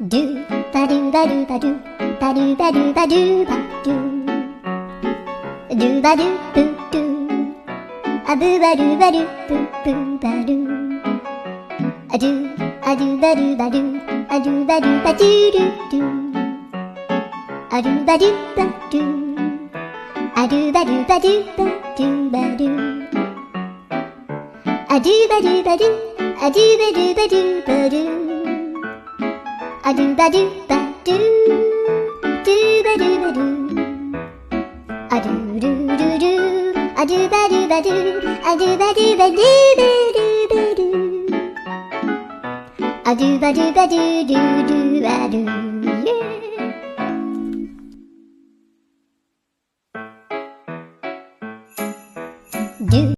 ドゥバドゥバドゥバドゥバドゥバドゥバドゥバドゥドゥバドゥブドゥアブバドゥバドゥブブバドゥアドゥアドゥバドゥバドゥアドゥバドゥバドゥドゥドゥアドゥバドゥバドゥアドゥバドゥバドゥバドゥバドゥアドゥバドゥバドゥアドゥバドゥバドゥバドゥアドゥバドゥバドゥドゥバドゥバドゥアドゥルルルアドゥバドゥバドゥアドゥバドゥバドゥバドゥバドゥアドゥバドゥバドゥドゥドゥバドゥ